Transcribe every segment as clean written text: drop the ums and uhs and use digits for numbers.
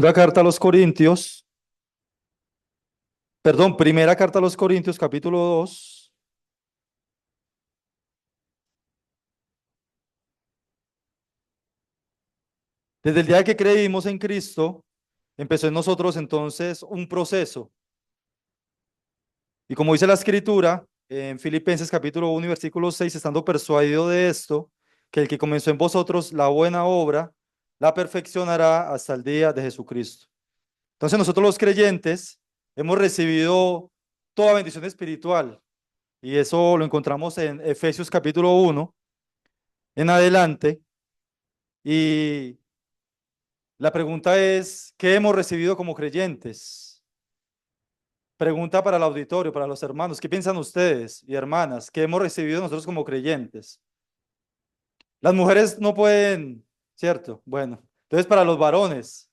Segunda carta a los Corintios, perdón, primera carta a los Corintios, capítulo 2. Desde el día que creímos en Cristo, empezó en nosotros entonces un proceso. Y como dice la Escritura, en Filipenses capítulo 1 y versículo 6, estando persuadido de esto, que el que comenzó en vosotros la buena obra, la perfeccionará hasta el día de Jesucristo. Entonces nosotros los creyentes hemos recibido toda bendición espiritual. Y eso lo encontramos en Efesios capítulo 1 en adelante. Y la pregunta es, ¿qué hemos recibido como creyentes? Pregunta para el auditorio, para los hermanos, ¿qué piensan ustedes y hermanas? ¿Qué hemos recibido nosotros como creyentes? Las mujeres no pueden, ¿cierto? Bueno, entonces para los varones,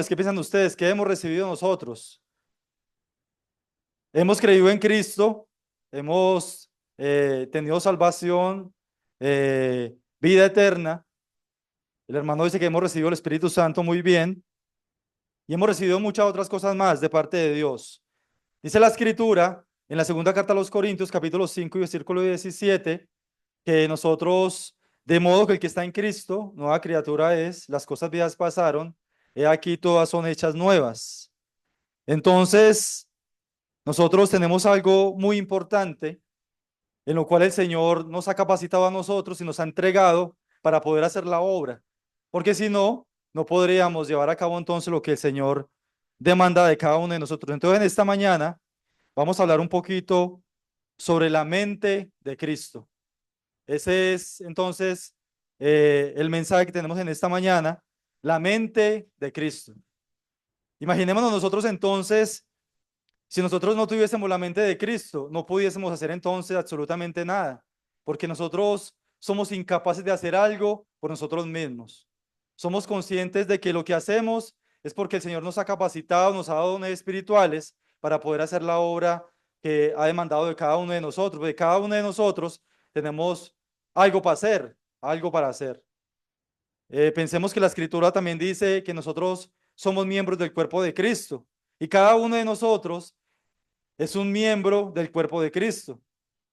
¿qué piensan ustedes? ¿Qué hemos recibido nosotros? Hemos creído en Cristo, hemos tenido salvación, vida eterna. El hermano dice que hemos recibido el Espíritu Santo muy bien y hemos recibido muchas otras cosas más de parte de Dios. Dice la Escritura en la segunda carta a los Corintios, capítulo 5 y versículo 17, que nosotros, de modo que el que está en Cristo, nueva criatura es, las cosas viejas pasaron, he aquí todas son hechas nuevas. Entonces, nosotros tenemos algo muy importante en lo cual el Señor nos ha capacitado a nosotros y nos ha entregado para poder hacer la obra. Porque si no, no podríamos llevar a cabo entonces lo que el Señor demanda de cada uno de nosotros. Entonces, en esta mañana vamos a hablar un poquito sobre la mente de Cristo. Ese es entonces el mensaje que tenemos en esta mañana, la mente de Cristo. Imaginémonos nosotros entonces, si nosotros no tuviésemos la mente de Cristo, no pudiésemos hacer entonces absolutamente nada, porque nosotros somos incapaces de hacer algo por nosotros mismos. Somos conscientes de que lo que hacemos es porque el Señor nos ha capacitado, nos ha dado dones espirituales para poder hacer la obra que ha demandado de cada uno de nosotros. De cada uno de nosotros tenemos algo para hacer, algo para hacer. Pensemos que la Escritura también dice que nosotros somos miembros del cuerpo de Cristo y cada uno de nosotros es un miembro del cuerpo de Cristo.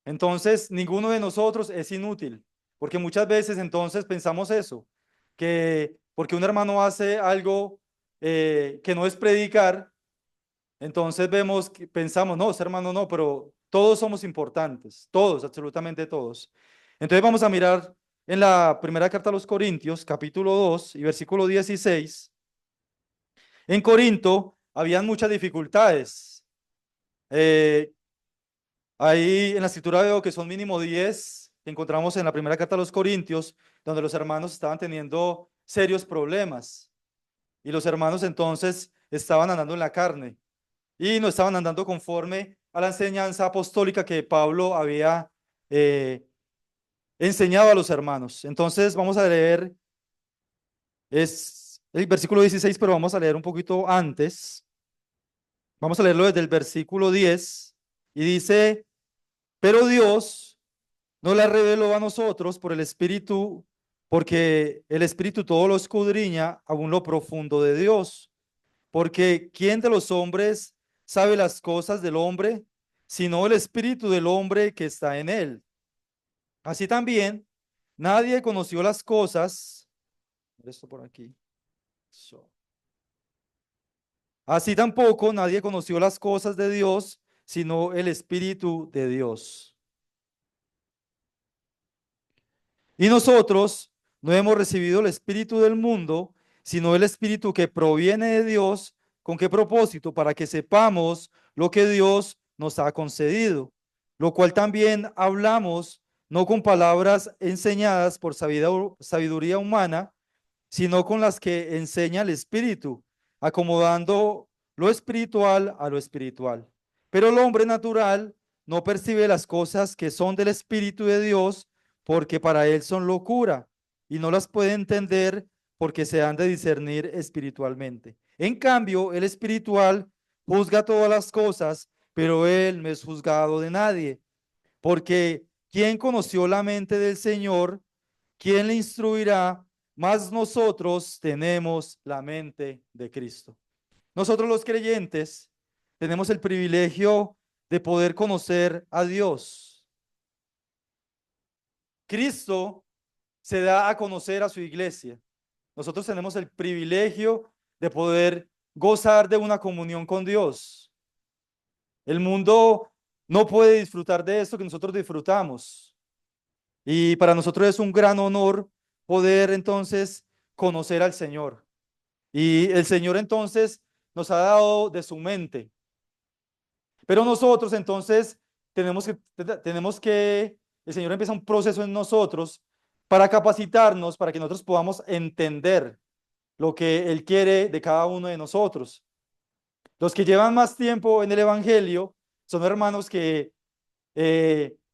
Entonces, ninguno de nosotros es inútil, porque muchas veces entonces pensamos eso, que porque un hermano hace algo que no es predicar, entonces vemos, pensamos, no, ese hermano no, pero todos somos importantes, todos, absolutamente todos. Entonces vamos a mirar en la primera carta a los Corintios, capítulo 2 y versículo 16. En Corinto habían muchas dificultades. Eh, Ahí en la escritura veo que son mínimo 10 que encontramos en la primera carta a los Corintios, donde los hermanos estaban teniendo serios problemas. Y los hermanos entonces estaban andando en la carne y no estaban andando conforme a la enseñanza apostólica que Pablo había eh, enseñado a los hermanos. Entonces vamos a leer, es el versículo 16, pero vamos a leer un poquito antes. Vamos a leerlo desde el versículo 10 y dice, pero Dios no la reveló a nosotros por el Espíritu, porque el Espíritu todo lo escudriña aún lo profundo de Dios. Porque ¿quién de los hombres sabe las cosas del hombre, sino el Espíritu del hombre que está en él? Así también, nadie conoció las cosas. Esto por aquí. So. Así tampoco nadie conoció las cosas de Dios, sino el Espíritu de Dios. Y nosotros no hemos recibido el espíritu del mundo, sino el espíritu que proviene de Dios. ¿Con qué propósito? Para que sepamos lo que Dios nos ha concedido, lo cual también hablamos no con palabras enseñadas por sabiduría humana, sino con las que enseña el Espíritu, acomodando lo espiritual a lo espiritual. Pero el hombre natural no percibe las cosas que son del Espíritu de Dios, porque para él son locura, y no las puede entender porque se han de discernir espiritualmente. En cambio, el espiritual juzga todas las cosas, pero él no es juzgado de nadie, porque ¿quién conoció la mente del Señor? ¿Quién le instruirá? mas nosotros tenemos la mente de Cristo. Nosotros los creyentes tenemos el privilegio de poder conocer a Dios. Cristo se da a conocer a su iglesia. Nosotros tenemos el privilegio de poder gozar de una comunión con Dios. El mundo no puede disfrutar de esto que nosotros disfrutamos. Y para nosotros es un gran honor poder entonces conocer al Señor. Y el Señor entonces nos ha dado de su mente. Pero nosotros entonces tenemos que, el Señor empieza un proceso en nosotros para capacitarnos, para que nosotros podamos entender lo que Él quiere de cada uno de nosotros. Los que llevan más tiempo en el Evangelio son hermanos que,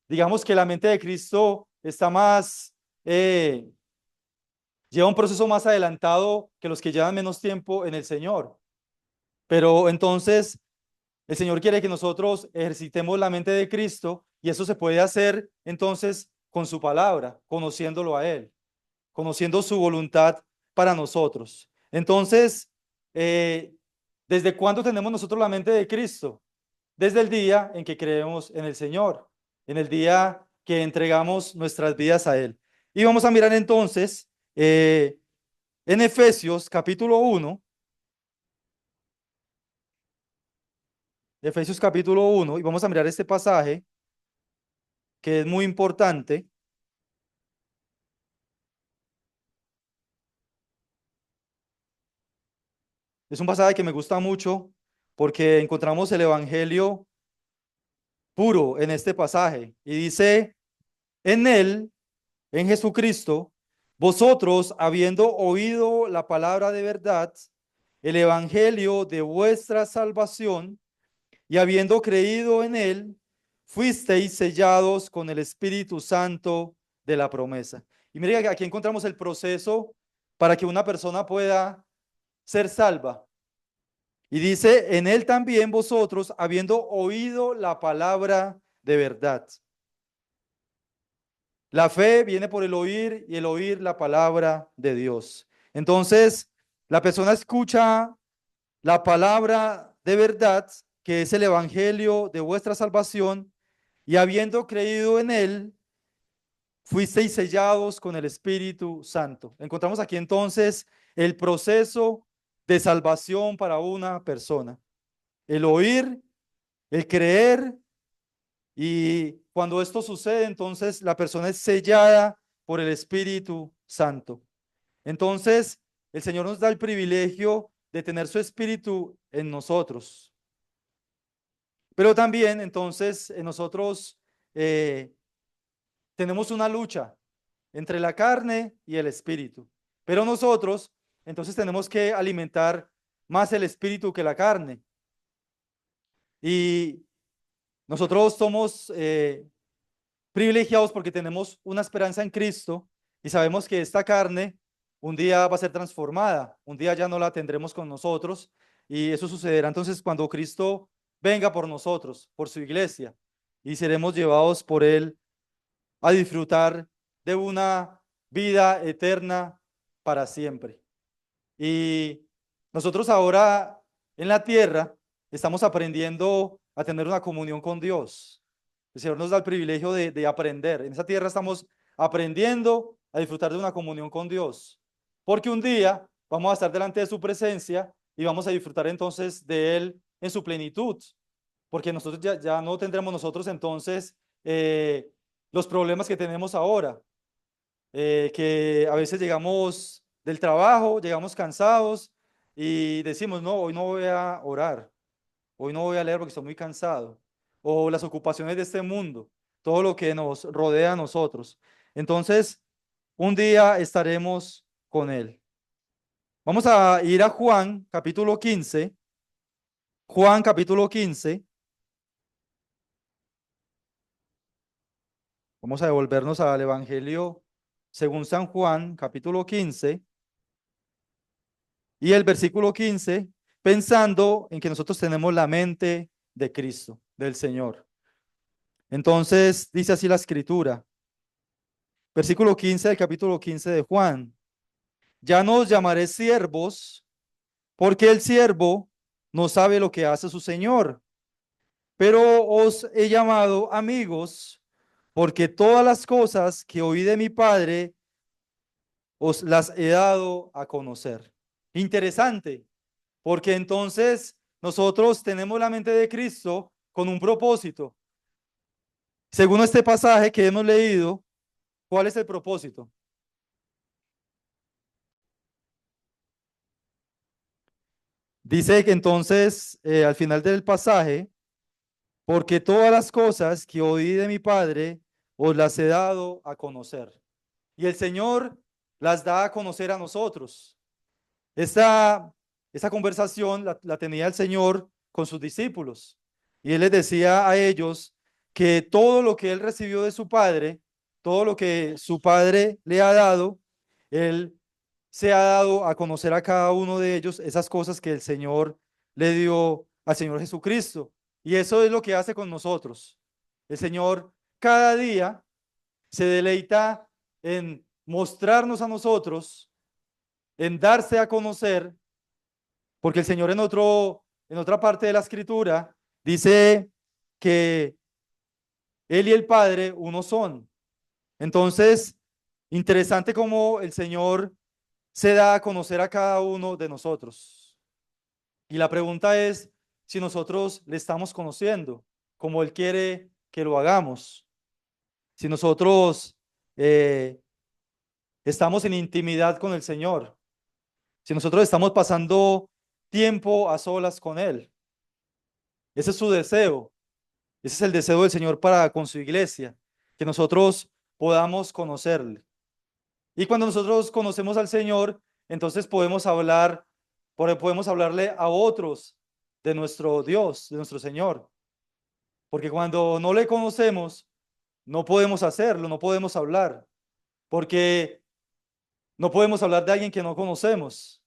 digamos que la mente de Cristo está más, lleva un proceso más adelantado que los que llevan menos tiempo en el Señor. Pero entonces el Señor quiere que nosotros ejercitemos la mente de Cristo y eso se puede hacer entonces con su palabra, conociéndolo a Él, conociendo su voluntad para nosotros. Entonces, ¿desde cuándo tenemos nosotros la mente de Cristo? Desde el día en que creemos en el Señor, en el día que entregamos nuestras vidas a Él. Y vamos a mirar entonces en Efesios capítulo 1, Efesios capítulo 1, y vamos a mirar este pasaje que es muy importante. Es un pasaje que me gusta mucho porque encontramos el evangelio puro en este pasaje. Y dice, en él, en Jesucristo, vosotros habiendo oído la palabra de verdad, el evangelio de vuestra salvación, y habiendo creído en él, fuisteis sellados con el Espíritu Santo de la promesa. Y mire que aquí encontramos el proceso para que una persona pueda ser salva. Y dice, en él también vosotros, habiendo oído la palabra de verdad. La fe viene por el oír y el oír la palabra de Dios. Entonces, la persona escucha la palabra de verdad, que es el evangelio de vuestra salvación, y habiendo creído en él, fuisteis sellados con el Espíritu Santo. Encontramos aquí entonces el proceso de salvación para una persona. El oír, el creer, y cuando esto sucede, entonces la persona es sellada por el Espíritu Santo. Entonces, el Señor nos da el privilegio de tener su Espíritu en nosotros. Pero también, entonces, en nosotros tenemos una lucha entre la carne y el Espíritu. Pero nosotros, entonces, tenemos que alimentar más el Espíritu que la carne. Y nosotros somos privilegiados porque tenemos una esperanza en Cristo y sabemos que esta carne un día va a ser transformada, un día ya no la tendremos con nosotros y eso sucederá entonces cuando Cristo venga por nosotros, por su iglesia, y seremos llevados por Él a disfrutar de una vida eterna para siempre. Y nosotros ahora en la tierra estamos aprendiendo a tener una comunión con Dios. El Señor nos da el privilegio de aprender. En esa tierra estamos aprendiendo a disfrutar de una comunión con Dios. Porque un día vamos a estar delante de su presencia y vamos a disfrutar entonces de Él en su plenitud. Porque nosotros ya no tendremos nosotros entonces los problemas que tenemos ahora. Que a veces llegamos del trabajo, llegamos cansados y decimos, no, hoy no voy a orar, hoy no voy a leer porque estoy muy cansado. O las ocupaciones de este mundo, todo lo que nos rodea a nosotros. Entonces, un día estaremos con Él. Vamos a ir a Juan, capítulo 15. Juan, capítulo 15. Vamos a devolvernos al Evangelio según San Juan, capítulo 15. Y el versículo 15, pensando en que nosotros tenemos la mente de Cristo, del Señor. Entonces, dice así la escritura. Versículo 15 del capítulo 15 de Juan. Ya no os llamaré siervos, porque el siervo no sabe lo que hace su señor, pero os he llamado amigos, porque todas las cosas que oí de mi Padre os las he dado a conocer. Interesante, porque entonces nosotros tenemos la mente de Cristo con un propósito. Según este pasaje que hemos leído, ¿cuál es el propósito? Dice que entonces, al final del pasaje, porque todas las cosas que oí de mi Padre os las he dado a conocer. Y el Señor las da a conocer a nosotros. Esta, esta conversación la tenía el Señor con sus discípulos. Y Él les decía a ellos que todo lo que Él recibió de su Padre, todo lo que su Padre le ha dado, Él se ha dado a conocer a cada uno de ellos esas cosas que el Señor le dio al Señor Jesucristo. Y eso es lo que hace con nosotros. El Señor cada día se deleita en mostrarnos a nosotros, en darse a conocer, porque el Señor en otra parte de la escritura dice que Él y el Padre uno son. Entonces, interesante cómo el Señor se da a conocer a cada uno de nosotros. Y la pregunta es si nosotros le estamos conociendo como Él quiere que lo hagamos. Si nosotros estamos en intimidad con el Señor. Si nosotros estamos pasando tiempo a solas con Él. Ese es su deseo. Ese es el deseo del Señor para con su iglesia. Que nosotros podamos conocerle. Y cuando nosotros conocemos al Señor, entonces podemos hablarle a otros de nuestro Dios, de nuestro Señor. Porque cuando no le conocemos, no podemos hacerlo, no podemos hablar. Porque no podemos hablar de alguien que no conocemos.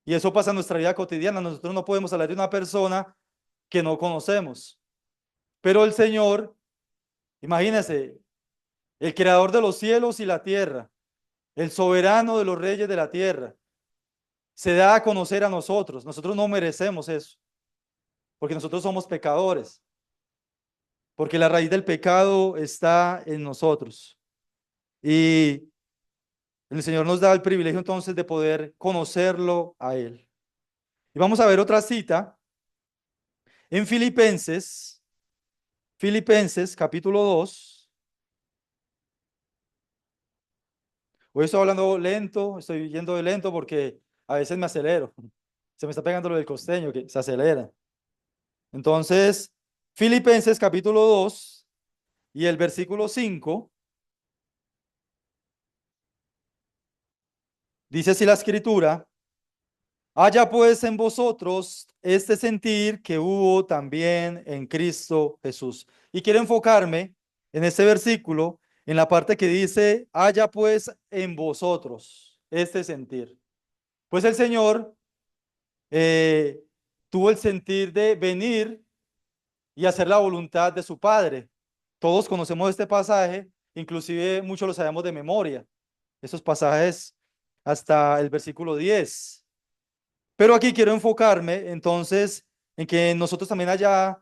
Y eso pasa en nuestra vida cotidiana. Nosotros no podemos hablar de una persona que no conocemos. Pero el Señor, imagínense, el creador de los cielos y la tierra, el soberano de los reyes de la tierra, se da a conocer a nosotros. Nosotros no merecemos eso, porque nosotros somos pecadores, porque la raíz del pecado está en nosotros. Y el Señor nos da el privilegio entonces de poder conocerlo a Él. Y vamos a ver otra cita en Filipenses, Filipenses capítulo 2. Hoy estoy hablando lento, estoy yendo de lento porque a veces me acelero. Se me está pegando lo del costeño que se acelera. Entonces, Filipenses capítulo 2 y el versículo 5 dice así la escritura: haya pues en vosotros este sentir que hubo también en Cristo Jesús. Y quiero enfocarme en este versículo, en la parte que dice, haya pues en vosotros este sentir. Pues el Señor eh, tuvo el sentir de venir y hacer la voluntad de su Padre. Todos conocemos este pasaje, inclusive muchos lo sabemos de memoria, esos pasajes hasta el versículo 10. Pero aquí quiero enfocarme entonces en que nosotros también haya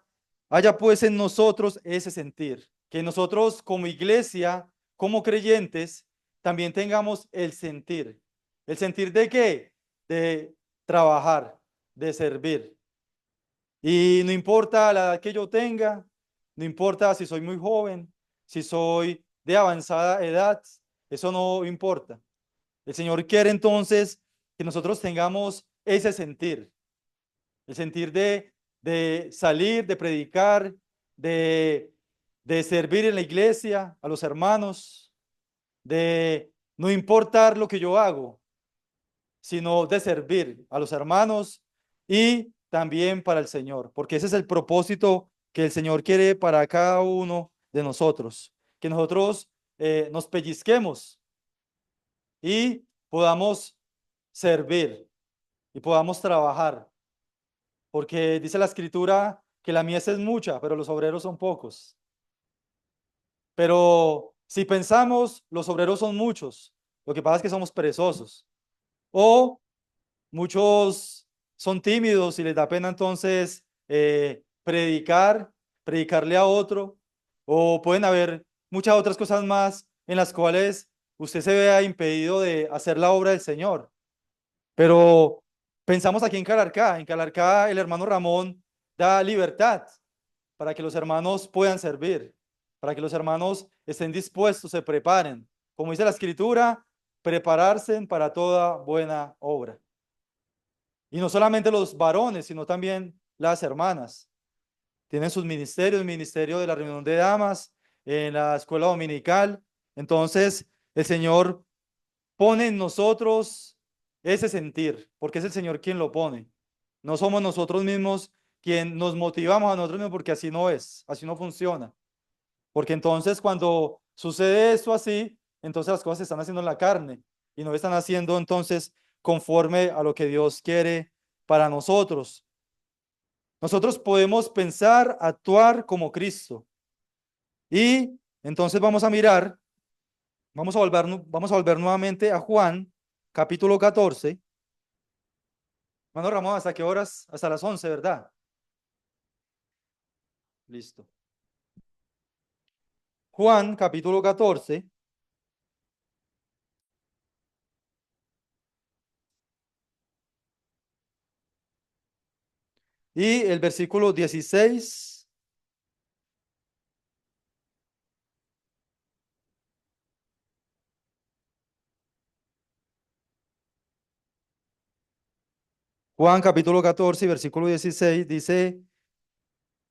pues en nosotros ese sentir, que nosotros como iglesia, como creyentes, también tengamos el sentir. ¿El sentir de qué? De trabajar, de servir. Y no importa la edad que yo tenga, no importa si soy muy joven, si soy de avanzada edad, eso no importa. El Señor quiere entonces que nosotros tengamos ese sentir, el sentir de salir, de predicar, de, de servir en la iglesia, a los hermanos, de no importar lo que yo hago, sino de servir a los hermanos y también para el Señor, porque ese es el propósito que el Señor quiere para cada uno de nosotros, que nosotros nos pellizquemos y podamos servir y podamos trabajar, porque dice la escritura que la mies es mucha, pero los obreros son pocos. Pero si pensamos, los obreros son muchos, lo que pasa es que somos perezosos. O muchos son tímidos y les da pena entonces predicarle a otro, o pueden haber muchas otras cosas más en las cuales usted se vea impedido de hacer la obra del Señor. Pero pensamos aquí en Calarcá el hermano Ramón da libertad para que los hermanos puedan servir, para que los hermanos estén dispuestos, se preparen. Como dice la Escritura, prepararse para toda buena obra. Y no solamente los varones, sino también las hermanas. Tienen sus ministerios, el ministerio de la reunión de damas, en la escuela dominical. Entonces, el Señor pone en nosotros ese sentir, porque es el Señor quien lo pone. No somos nosotros mismos quien nos motivamos a nosotros mismos, porque así no es, así no funciona. Porque entonces cuando sucede esto así, entonces las cosas se están haciendo en la carne y no están haciendo entonces conforme a lo que Dios quiere para nosotros. Nosotros podemos pensar, actuar como Cristo. Y entonces vamos a mirar, vamos a volver nuevamente a Juan, capítulo 14. Mano Ramón, ¿hasta qué horas? Hasta las 11, ¿verdad? Listo. Juan, capítulo 14. Y el versículo 16. Juan capítulo 14, versículo 16 dice,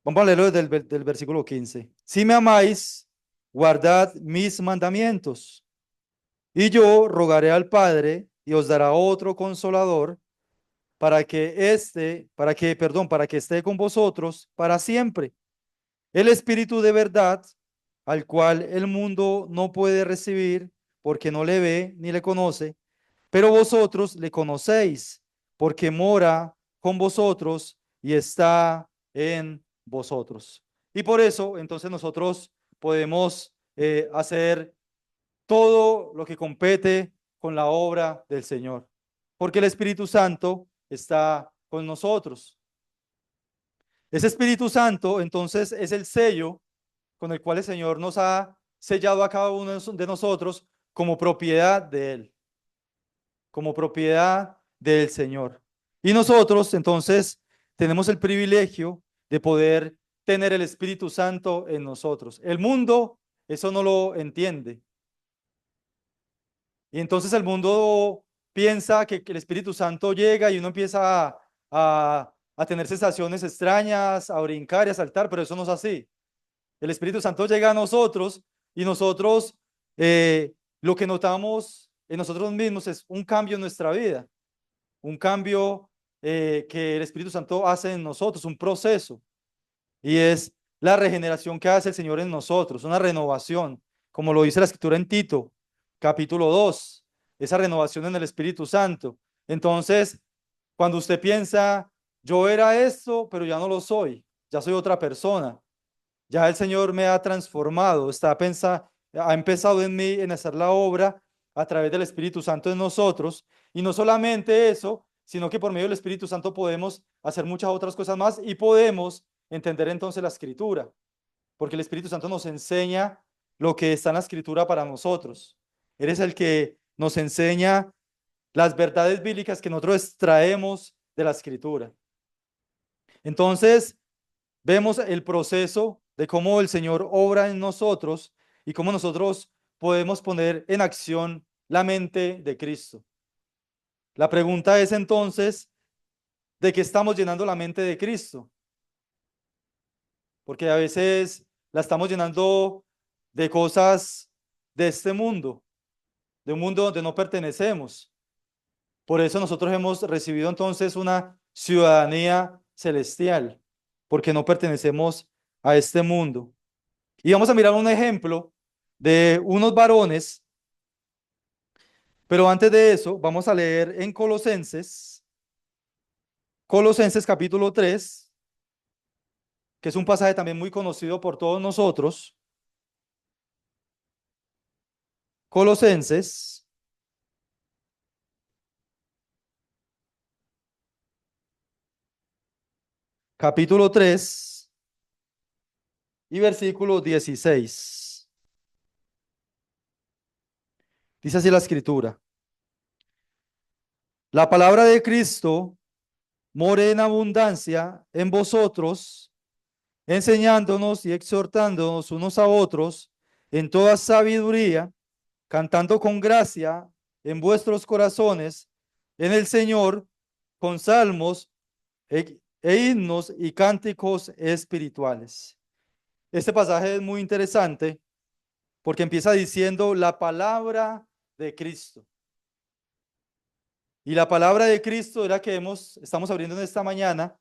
vamos a leerlo desde del versículo 15. Si me amáis, guardad mis mandamientos, y yo rogaré al Padre y os dará otro consolador para que esté con vosotros para siempre. El Espíritu de verdad, al cual el mundo no puede recibir porque no le ve ni le conoce, pero vosotros le conocéis porque mora con vosotros y está en vosotros. Y por eso, entonces nosotros podemos hacer todo lo que compete con la obra del Señor, porque el Espíritu Santo está con nosotros. Ese Espíritu Santo, entonces, es el sello con el cual el Señor nos ha sellado a cada uno de nosotros como propiedad de Él, como propiedad del Señor. Y nosotros, entonces, tenemos el privilegio de poder tener el Espíritu Santo en nosotros. El mundo eso no lo entiende. Y entonces el mundo piensa que el Espíritu Santo llega y uno empieza a tener sensaciones extrañas, a brincar y a saltar, pero eso no es así. El Espíritu Santo llega a nosotros y nosotros lo que notamos en nosotros mismos es un cambio en nuestra vida, un cambio que el Espíritu Santo hace en nosotros, un proceso, y es la regeneración que hace el Señor en nosotros, una renovación, como lo dice la Escritura en Tito, capítulo 2, esa renovación en el Espíritu Santo. Entonces, cuando usted piensa, yo era esto, pero ya no lo soy, ya soy otra persona. Ya el Señor me ha transformado, ha empezado en mí en hacer la obra a través del Espíritu Santo en nosotros. Y no solamente eso, sino que por medio del Espíritu Santo podemos hacer muchas otras cosas más y podemos entender entonces la Escritura, porque el Espíritu Santo nos enseña lo que está en la Escritura para nosotros. Eres el que nos enseña las verdades bíblicas que nosotros extraemos de la Escritura. Entonces, vemos el proceso de cómo el Señor obra en nosotros y cómo nosotros podemos poner en acción la mente de Cristo. La pregunta es entonces, ¿de qué estamos llenando la mente de Cristo? Porque a veces la estamos llenando de cosas de este mundo, de un mundo donde no pertenecemos. Por eso nosotros hemos recibido entonces una ciudadanía celestial, porque no pertenecemos a este mundo. Y vamos a mirar un ejemplo de unos varones, pero antes de eso vamos a leer en Colosenses capítulo 3, que es un pasaje también muy conocido por todos nosotros. Colosenses capítulo 3 y versículo 16. Dice así la escritura: la palabra de Cristo more en abundancia en vosotros, enseñándonos y exhortándonos unos a otros en toda sabiduría, cantando con gracia en vuestros corazones en el Señor, con salmos e himnos y cánticos espirituales. Este pasaje es muy interesante porque empieza diciendo la palabra de Cristo. Y la palabra de Cristo es la que estamos abriendo en esta mañana.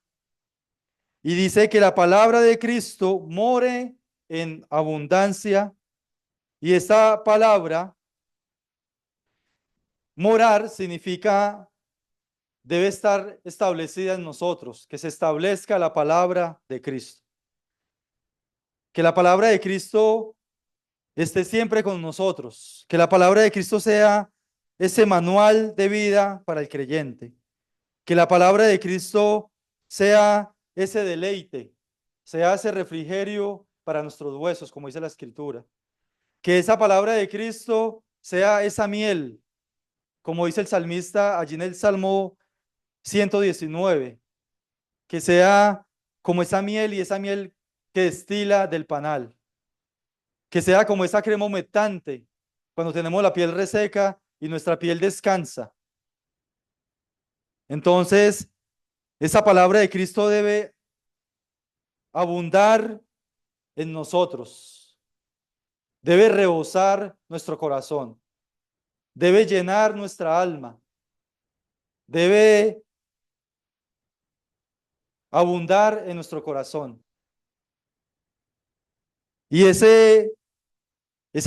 Y dice que la palabra de Cristo more en abundancia. Y esta palabra, morar, significa debe estar establecida en nosotros, que se establezca la palabra de Cristo. Que la palabra de Cristo esté siempre con nosotros. Que la palabra de Cristo sea ese manual de vida para el creyente. Que la palabra de Cristo sea ese deleite, sea ese refrigerio para nuestros huesos, como dice la Escritura. Que esa palabra de Cristo sea esa miel, como dice el salmista allí en el Salmo 119, que sea como esa miel y esa miel que destila del panal, que sea como esa crema humectante cuando tenemos la piel reseca y nuestra piel descansa. Entonces, esa palabra de Cristo debe abundar en nosotros, debe rebosar nuestro corazón, debe llenar nuestra alma, debe abundar en nuestro corazón. Y esa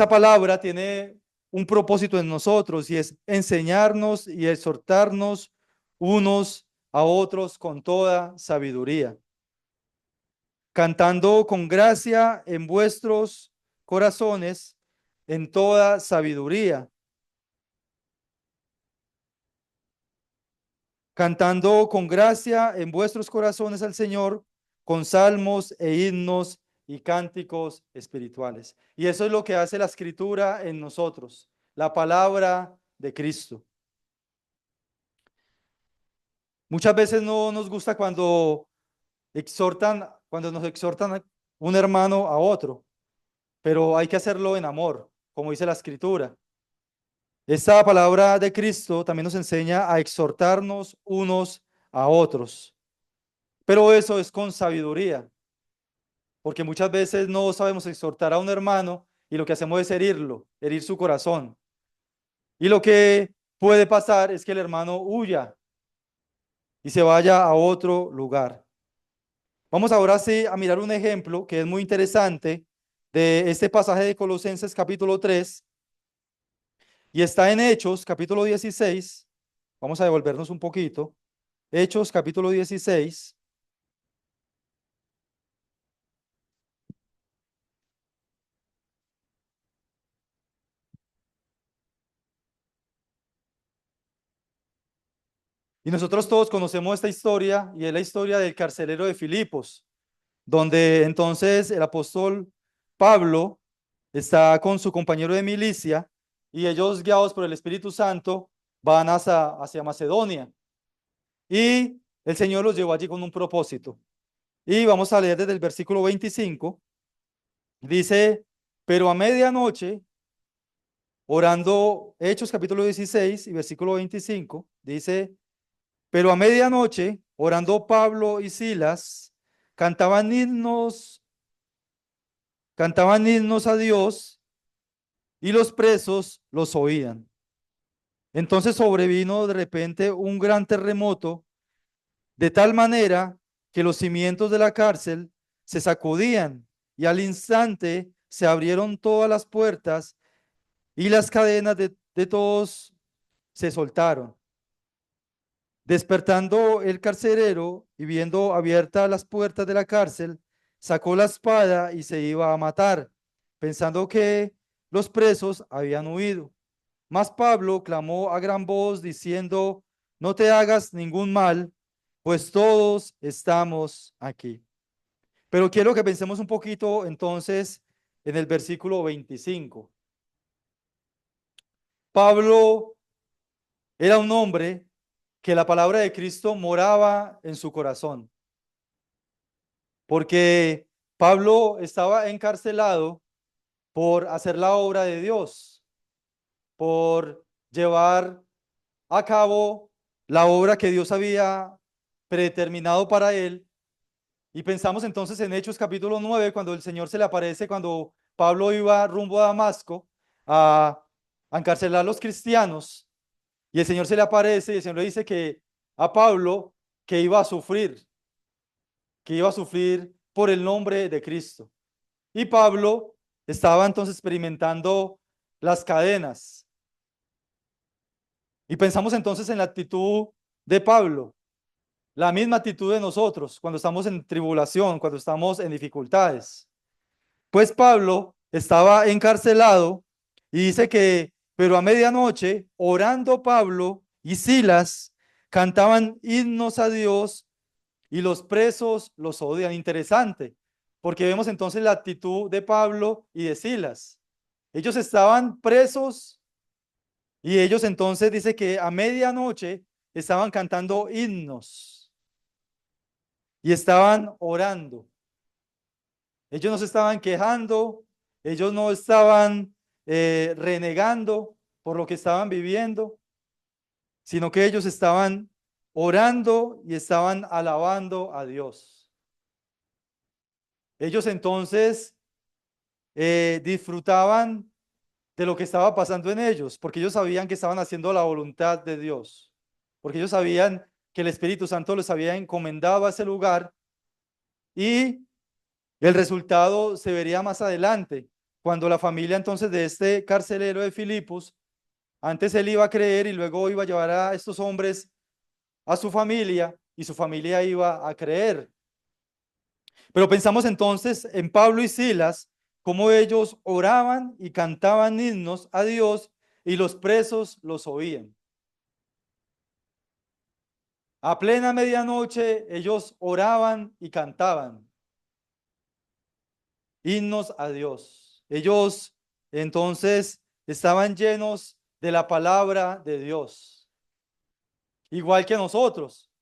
palabra tiene un propósito en nosotros y es enseñarnos y exhortarnos unos a otros con toda sabiduría, cantando con gracia en vuestros corazones en toda sabiduría, cantando con gracia en vuestros corazones al Señor con salmos e himnos y cánticos espirituales. Y eso es lo que hace la Escritura en nosotros, la palabra de Cristo. Muchas veces no nos gusta cuando nos exhortan un hermano a otro, pero hay que hacerlo en amor, como dice la Escritura. Esta palabra de Cristo también nos enseña a exhortarnos unos a otros, pero eso es con sabiduría, porque muchas veces no sabemos exhortar a un hermano y lo que hacemos es herirlo, herir su corazón. Y lo que puede pasar es que el hermano huya y se vaya a otro lugar. Vamos ahora sí a mirar un ejemplo que es muy interesante de este pasaje de Colosenses capítulo 3 y está en Hechos capítulo 16. Vamos a devolvernos un poquito. Hechos capítulo 16. Y nosotros todos conocemos esta historia y es la historia del carcelero de Filipos, donde entonces el apóstol Pablo está con su compañero de milicia y ellos guiados por el Espíritu Santo van hacia Macedonia. Y el Señor los llevó allí con un propósito. Y vamos a leer desde el versículo 25. Dice, pero a medianoche, orando, Hechos capítulo 16 y versículo 25, dice, pero a medianoche, orando Pablo y Silas, cantaban himnos, cantaban himnos a Dios y los presos los oían. Entonces sobrevino de repente un gran terremoto, de tal manera que los cimientos de la cárcel se sacudían y al instante se abrieron todas las puertas y las cadenas de todos se soltaron. Despertando el carcelero y viendo abiertas las puertas de la cárcel, sacó la espada y se iba a matar, pensando que los presos habían huido. Mas Pablo clamó a gran voz diciendo, no te hagas ningún mal, pues todos estamos aquí. Pero quiero que pensemos un poquito entonces en el versículo 25. Pablo era un hombre que la palabra de Cristo moraba en su corazón, porque Pablo estaba encarcelado por hacer la obra de Dios, por llevar a cabo la obra que Dios había predeterminado para él. Y pensamos entonces en Hechos capítulo 9, cuando el Señor se le aparece, cuando Pablo iba rumbo a Damasco a, a encarcelar a los cristianos, y el Señor se le aparece y el Señor le dice que a Pablo que iba a sufrir, que iba a sufrir por el nombre de Cristo. Y Pablo estaba entonces experimentando las cadenas. Y pensamos entonces en la actitud de Pablo, la misma actitud de nosotros cuando estamos en tribulación, cuando estamos en dificultades. Pues Pablo estaba encarcelado y dice que, pero a medianoche, orando Pablo y Silas, cantaban himnos a Dios y los presos los odian. Interesante, porque vemos entonces la actitud de Pablo y de Silas. Ellos estaban presos y ellos entonces dice que a medianoche estaban cantando himnos y estaban orando. Ellos no se estaban quejando, ellos no estaban renegando por lo que estaban viviendo, sino que ellos estaban orando y estaban alabando a Dios. Ellos entonces disfrutaban de lo que estaba pasando en ellos, porque ellos sabían que estaban haciendo la voluntad de Dios, porque ellos sabían que el Espíritu Santo les había encomendado a ese lugar y el resultado se vería más adelante, cuando la familia entonces de este carcelero de Filipos, antes él iba a creer y luego iba a llevar a estos hombres a su familia y su familia iba a creer. Pero pensamos entonces en Pablo y Silas, cómo ellos oraban y cantaban himnos a Dios y los presos los oían. A plena medianoche ellos oraban y cantaban himnos a Dios. Ellos entonces estaban llenos de la palabra de Dios, igual que nosotros,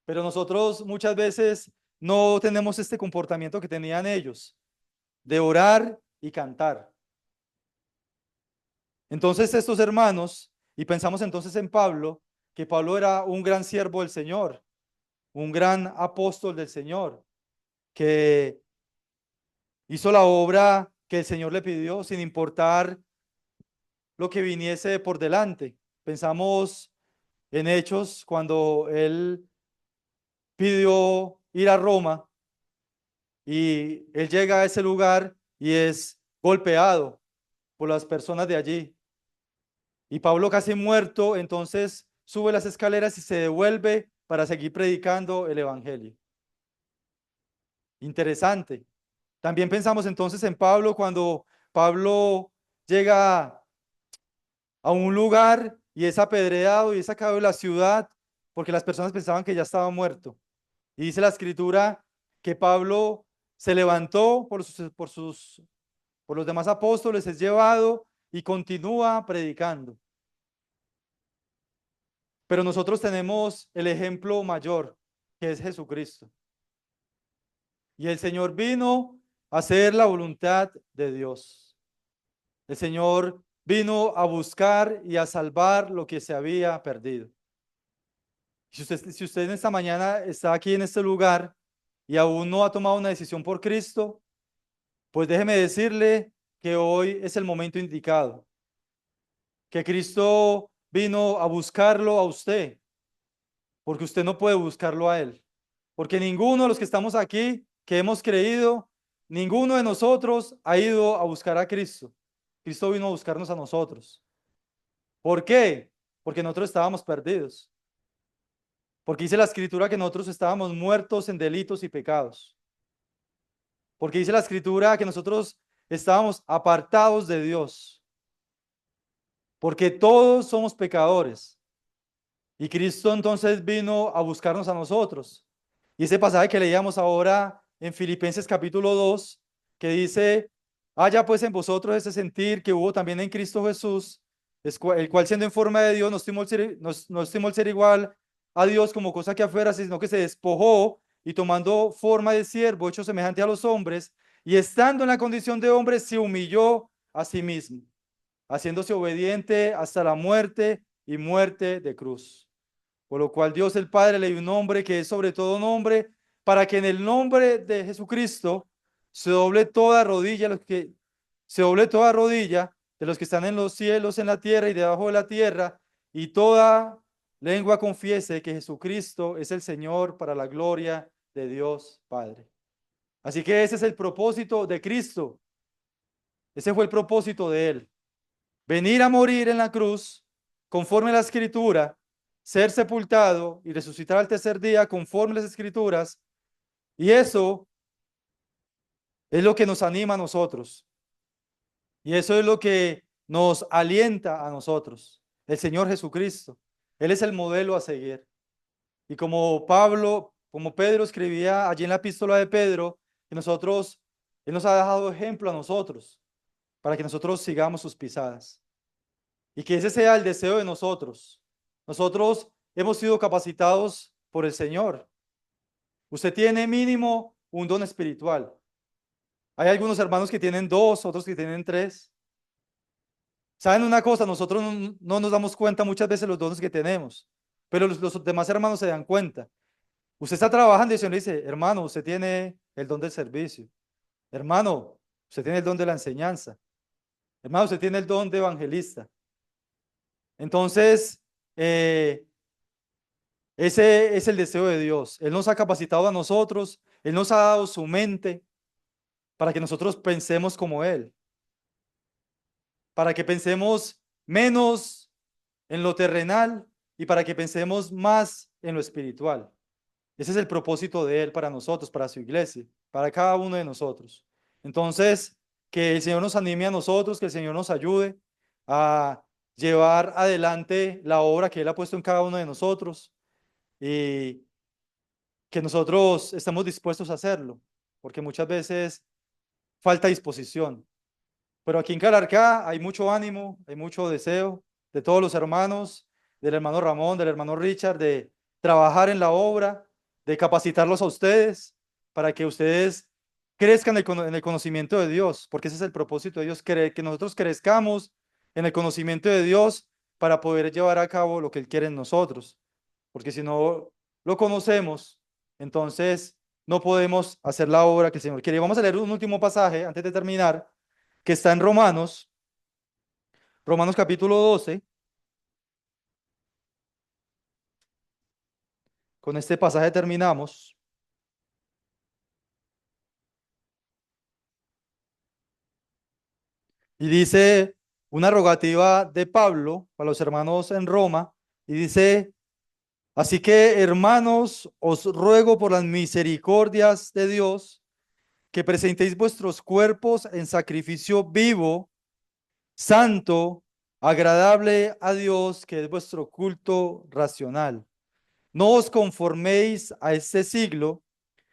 pero nosotros muchas veces no tenemos este comportamiento que tenían ellos, de orar y cantar. Entonces estos hermanos, y pensamos entonces en Pablo, que Pablo era un gran siervo del Señor, un gran apóstol del Señor, que hizo la obra que el Señor le pidió sin importar lo que viniese por delante. Pensamos en Hechos cuando él pidió ir a Roma y él llega a ese lugar y es golpeado por las personas de allí. Y Pablo casi muerto, entonces sube las escaleras y se devuelve para seguir predicando el Evangelio. Interesante. También pensamos entonces en Pablo cuando Pablo llega a un lugar y es apedreado y es sacado de la ciudad porque las personas pensaban que ya estaba muerto. Y dice la escritura que Pablo se levantó por los demás apóstoles, es llevado y continúa predicando. Pero nosotros tenemos el ejemplo mayor, que es Jesucristo. Y el Señor vino a hacer la voluntad de Dios. El Señor vino a buscar y a salvar lo que se había perdido. Si usted en esta mañana está aquí en este lugar y aún no ha tomado una decisión por Cristo, pues déjeme decirle que hoy es el momento indicado, que Cristo vino a buscarlo a usted, porque usted no puede buscarlo a Él, porque ninguno de los que estamos aquí, que hemos creído, ninguno de nosotros ha ido a buscar a Cristo. Cristo vino a buscarnos a nosotros. ¿Por qué? Porque nosotros estábamos perdidos. Porque dice la escritura que nosotros estábamos muertos en delitos y pecados. Porque dice la escritura que nosotros estábamos apartados de Dios. Porque todos somos pecadores. Y Cristo entonces vino a buscarnos a nosotros. Y ese pasaje que leíamos ahora en Filipenses capítulo 2, que dice, haya pues en vosotros ese sentir que hubo también en Cristo Jesús, el cual siendo en forma de Dios no estimó el ser igual a Dios como cosa que afuera, sino que se despojó y tomando forma de siervo, hecho semejante a los hombres, y estando en la condición de hombre, se humilló a sí mismo, haciéndose obediente hasta la muerte y muerte de cruz. Por lo cual Dios el Padre le dio un nombre que es sobre todo nombre, para que en el nombre de Jesucristo se doble toda rodilla, se doble toda rodilla de los que están en los cielos, en la tierra y debajo de la tierra, y toda lengua confiese que Jesucristo es el Señor para la gloria de Dios Padre. Así que ese es el propósito de Cristo. Ese fue el propósito de Él. Venir a morir en la cruz conforme a la escritura, ser sepultado y resucitar al tercer día conforme a las escrituras. Y eso es lo que nos anima a nosotros. Y eso es lo que nos alienta a nosotros. El Señor Jesucristo. Él es el modelo a seguir. Y como Pedro escribía allí en la epístola de Pedro, que Él nos ha dejado ejemplo a nosotros para que nosotros sigamos sus pisadas. Y que ese sea el deseo de nosotros. Nosotros hemos sido capacitados por el Señor. Usted tiene mínimo un don espiritual. Hay algunos hermanos que tienen dos, otros que tienen tres. ¿Saben una cosa? Nosotros no nos damos cuenta muchas veces los dones que tenemos, pero los demás hermanos se dan cuenta. Usted está trabajando y el Señor le dice, hermano, usted tiene el don del servicio. Hermano, usted tiene el don de la enseñanza. Hermano, usted tiene el don de evangelista. Entonces, ese es el deseo de Dios. Él nos ha capacitado a nosotros, Él nos ha dado su mente para que nosotros pensemos como Él, para que pensemos menos en lo terrenal y para que pensemos más en lo espiritual. Ese es el propósito de Él para nosotros, para su iglesia, para cada uno de nosotros. Entonces, que el Señor nos anime a nosotros, que el Señor nos ayude a llevar adelante la obra que Él ha puesto en cada uno de nosotros y que nosotros estamos dispuestos a hacerlo, porque muchas veces falta disposición. Pero aquí en Calarcá hay mucho ánimo, hay mucho deseo de todos los hermanos, del hermano Ramón, del hermano Richard, de trabajar en la obra, de capacitarlos a ustedes para que ustedes crezcan en el conocimiento de Dios, porque ese es el propósito de Dios, que nosotros crezcamos en el conocimiento de Dios para poder llevar a cabo lo que Él quiere en nosotros, porque si no lo conocemos, entonces no podemos hacer la obra que el Señor quiere. Vamos a leer un último pasaje antes de terminar, que está en Romanos, Romanos capítulo 12. Con este pasaje terminamos. Y dice una rogativa de Pablo para los hermanos en Roma. Y dice, así que hermanos, os ruego por las misericordias de Dios que presentéis vuestros cuerpos en sacrificio vivo, santo, agradable a Dios, que es vuestro culto racional. No os conforméis a este siglo,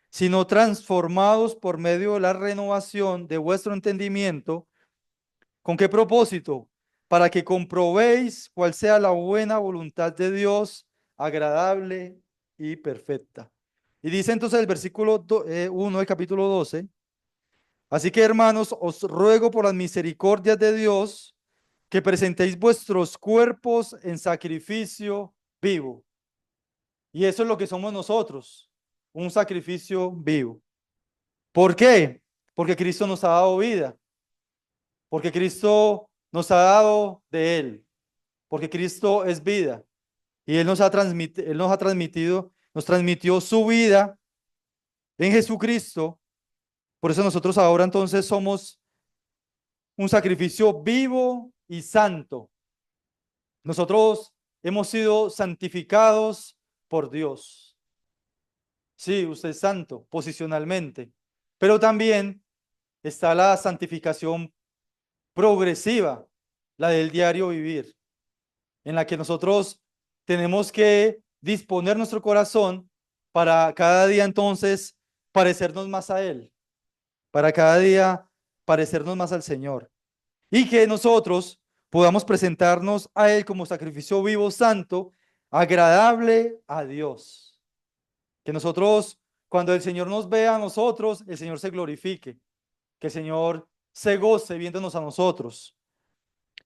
sino transformados por medio de la renovación de vuestro entendimiento. ¿Con qué propósito? Para que comprobéis cuál sea la buena voluntad de Dios, agradable y perfecta. Y dice entonces el versículo 1 del capítulo 12, así que hermanos, os ruego por las misericordias de Dios que presentéis vuestros cuerpos en sacrificio vivo. Y eso es lo que somos nosotros, un sacrificio vivo. ¿Por qué? Porque Cristo nos ha dado vida, porque Cristo nos ha dado de Él, porque Cristo es vida y Él nos ha transmitido, nos transmitió su vida en Jesucristo. Por eso nosotros ahora entonces somos un sacrificio vivo y santo. Nosotros hemos sido santificados por Dios. Sí, usted es santo posicionalmente, pero también está la santificación progresiva, la del diario vivir, en la que nosotros tenemos que disponer nuestro corazón para cada día entonces parecernos más a Él, para cada día parecernos más al Señor. Y que nosotros podamos presentarnos a Él como sacrificio vivo, santo, agradable a Dios. Que nosotros, cuando el Señor nos vea a nosotros, el Señor se glorifique, que el Señor se goce viéndonos a nosotros.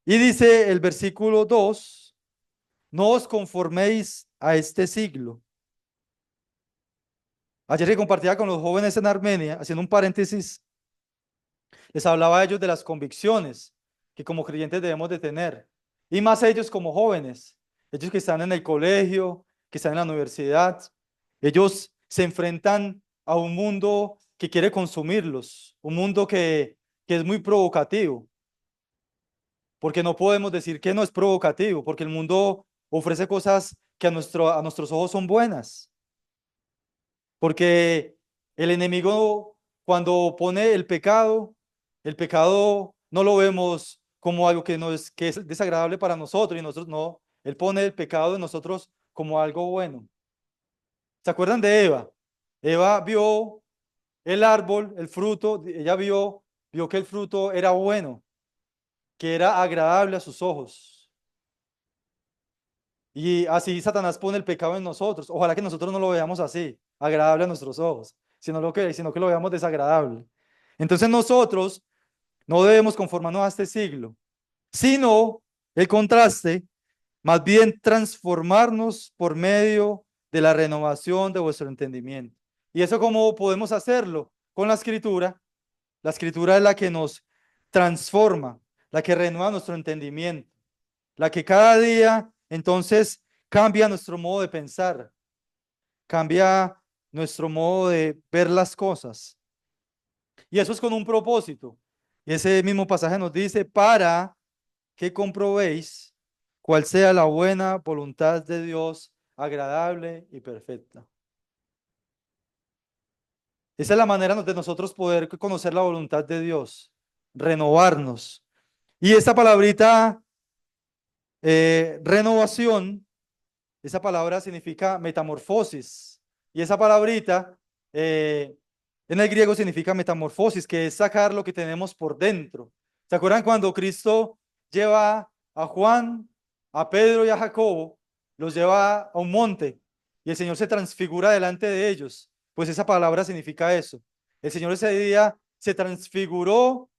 Y dice el versículo 2, no os conforméis a este siglo. Ayer que compartía con los jóvenes en Armenia, haciendo un paréntesis, les hablaba a ellos de las convicciones que como creyentes debemos de tener. Y más ellos como jóvenes, ellos que están en el colegio, que están en la universidad, ellos se enfrentan a un mundo que quiere consumirlos, un mundo que es muy provocativo, porque no podemos decir que no es provocativo, porque el mundo ofrece cosas que a nuestros ojos son buenas, porque el enemigo cuando pone el pecado no lo vemos como algo que es desagradable para nosotros y nosotros no, él pone el pecado en nosotros como algo bueno. ¿Se acuerdan de Eva? Eva vio el árbol, el fruto, ella vio que el fruto era bueno, que era agradable a sus ojos. Y así Satanás pone el pecado en nosotros. Ojalá que nosotros no lo veamos así, agradable a nuestros ojos, sino que lo veamos desagradable. Entonces nosotros no debemos conformarnos a este siglo, sino el contraste, más bien transformarnos por medio de la renovación de vuestro entendimiento. ¿Y eso cómo podemos hacerlo? Con la escritura. La escritura es la que nos transforma, la que renueva nuestro entendimiento, la que cada día entonces cambia nuestro modo de pensar, cambia nuestro modo de ver las cosas. Y eso es con un propósito. Y ese mismo pasaje nos dice, para que comprobéis cuál sea la buena voluntad de Dios, agradable y perfecta. Esa es la manera de nosotros poder conocer la voluntad de Dios, renovarnos. Y esta palabrita, renovación, esa palabra significa metamorfosis. Y esa palabrita en el griego significa metamorfosis, que es sacar lo que tenemos por dentro. ¿Se acuerdan cuando Cristo lleva a Juan, a Pedro y a Jacobo, los lleva a un monte y el Señor se transfigura delante de ellos? Pues esa palabra significa eso. El Señor ese día se transfiguró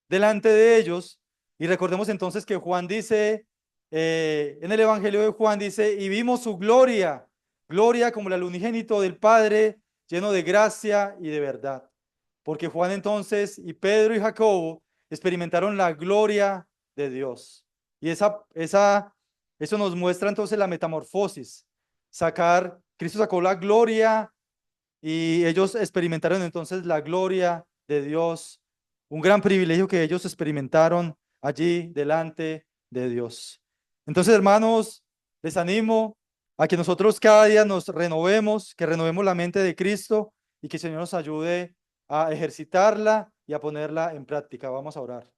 delante de ellos y recordemos entonces que Juan dice, en el Evangelio de Juan dice, y vimos su gloria, gloria como el unigénito del Padre, lleno de gracia y de verdad. Porque Juan entonces y Pedro y Jacobo experimentaron la gloria de Dios. Y eso nos muestra entonces la metamorfosis. Cristo sacó la gloria y ellos experimentaron entonces la gloria de Dios, un gran privilegio que ellos experimentaron allí delante de Dios. Entonces, hermanos, les animo a que nosotros cada día nos renovemos, que renovemos la mente de Cristo y que el Señor nos ayude a ejercitarla y a ponerla en práctica. Vamos a orar.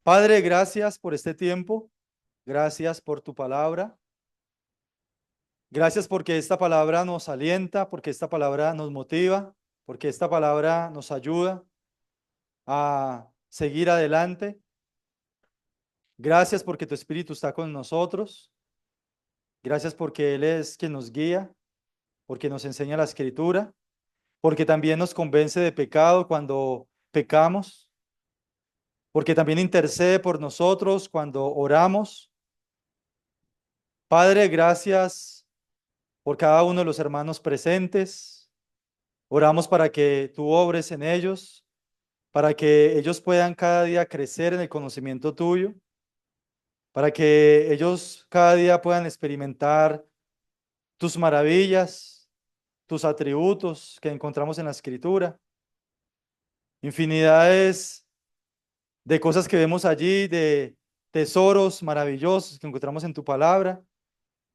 Padre, gracias por este tiempo, gracias por tu palabra. Gracias porque esta palabra nos alienta, porque esta palabra nos motiva, porque esta palabra nos ayuda a seguir adelante. Gracias porque tu Espíritu está con nosotros. Gracias porque Él es quien nos guía, porque nos enseña la Escritura, porque también nos convence de pecado cuando pecamos, porque también intercede por nosotros cuando oramos. Padre, gracias por cada uno de los hermanos presentes. Oramos para que tú obres en ellos, para que ellos puedan cada día crecer en el conocimiento tuyo, para que ellos cada día puedan experimentar tus maravillas, tus atributos que encontramos en la Escritura, infinidades de cosas que vemos allí, de tesoros maravillosos que encontramos en tu palabra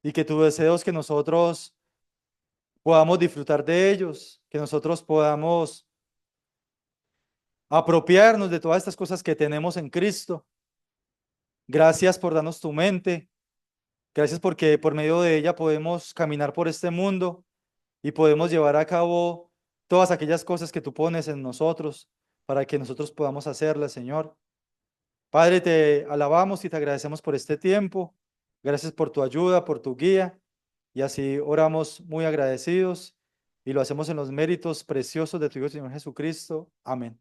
y que tu deseo es que nosotros podamos disfrutar de ellos, que nosotros podamos apropiarnos de todas estas cosas que tenemos en Cristo. Gracias por darnos tu mente. Gracias porque por medio de ella podemos caminar por este mundo y podemos llevar a cabo todas aquellas cosas que tú pones en nosotros para que nosotros podamos hacerlas, Señor. Padre, te alabamos y te agradecemos por este tiempo. Gracias por tu ayuda, por tu guía. Y así oramos muy agradecidos y lo hacemos en los méritos preciosos de tu Hijo Señor Jesucristo. Amén.